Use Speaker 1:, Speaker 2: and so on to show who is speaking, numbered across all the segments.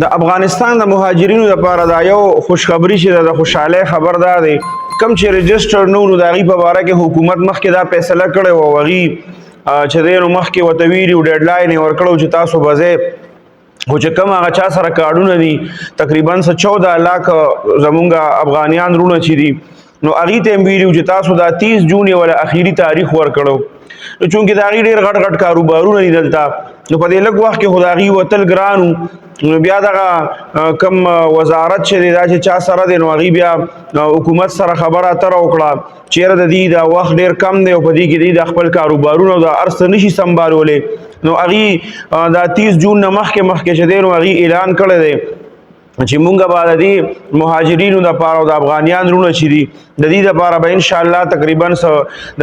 Speaker 1: د افغانستان د مهاجرینو لپاره دا یو خوشخبری چې د خوشحالۍ خبر ده دی کم چې رجسټر نو د هغې په باره کې حکومت مخکې دا فیصله کړې وه او هغې چې دی نو مخکې ورته ویلي و ډیډلاین یې ورکړی چې تاسو به ځئ خو چې کوم هغه چا سره کارډونه دي تقریبا 14 لاک زمونږ افغانیان وروڼه چې دي نو هغې ته یې ویلي چې تاسو دا 30 جون یې وله اخري تاریخ ورکړو نو چونکې د هغې ډېر غټ غټ کاروبارونه دي دلته نو په دې لږ وخت کې خو د هغې وتل ګران و نو بیا دغه کم وزارت چې دی دا چې چا سره دی نو هغې بیا حکومت سره خبره اتره وکړه چېرې د دې دا وخت ډېر کم دی او په دې کې دوی د خپل کاروبارونه او دا هر څه نشي سنبالولی نو هغې دا 30 جون نه مخکې چې دی نو هغې اعلان کړی دی چې مونږ به د دې مهاجرینو دپاره او د افغانیان وروڼه چې دي د دې دپاره به انشاءالله تقریبا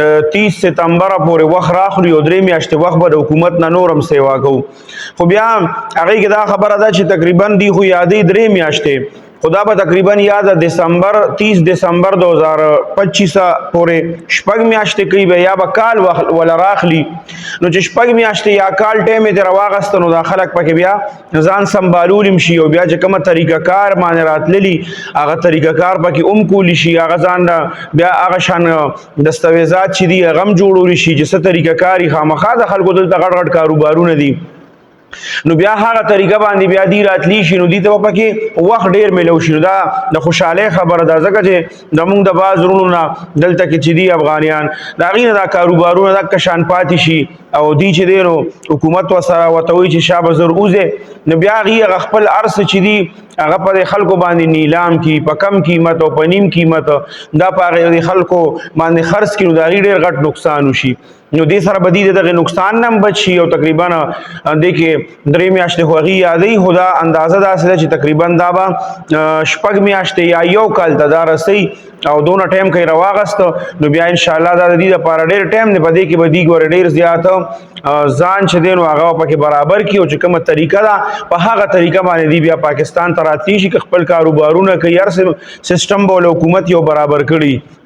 Speaker 1: د 30 ستمبره پورې وخت راخلو یو 3 میاشتې وخت به د حکومت نه نور هم سیوا کوو خو بیا هغې کې دا خبره ده چې تقریبا دی خو یادې 3 میاشتې خو دا به تقریبا یا د دسمبر 30 دسمبر 2025 پورې شپږ میاشتې کوي به یا به کال وله راخلي نو چې شپږ میاشتې یا کال ټایم یې ترې واخسته نو دا خلک پکې بیا ځان سنبالولی هم شي او بیا چې کومه طریقه کار باندې راتللي هغه طریقه کار پکې کولی شي هغه ځان بیا هغه شان دستاویزات چې دي هغه هم جوړولی شي چې څه طریقه کار یې خامخا د خلکو دلته غټ غټ کاروبارونه دي نو بیا هغه طریقه باندې بیا دی راتلی شي نو دې ته به پکې وخت ډېر میلو شي نو دا د خوشحالۍ خبره ده ځکه چې زمونږ د بعض وروڼو نه دلته کې چې دي افغانیان د هغې نه دا کاروبارونه دکه شان پاتې شي او دی چې دی نو حکومت ورسره ورته وایي چې شابه زر وځې نو بیا هغې هغه خپل هر څه چې دي هغه په خلکو باندې نیلام کی په کم قیمت او په نیم قیمت دا په هغې خلکو باندې خرڅ کړي نو د هغې ډېر غټ نقصان وشي نو دې سره به دې د دغې نقصان نه هم بچ شي او تقریبا دې کې 3 میاشتې خو هغې یادوي خو دا اندازه داسې ده چې تقریبا دا به 6 میاشتې یا یو کال ته دا رسوي او دونه ټایم کوي راواغسته نو بیا انشاءالله دا د دې دپاره ډېر ټایم دی په دې کې به دوی ګوره ډېر زیات ځان چې دی نو هغه پکې برابر کړي او چې کومه طریقه ده په هغه طریقه باندې دوی بیا پاکستان ته راتلی شي که خپل کاروبارونه کوي هر سیسټم به له حکومت یو برابر کړي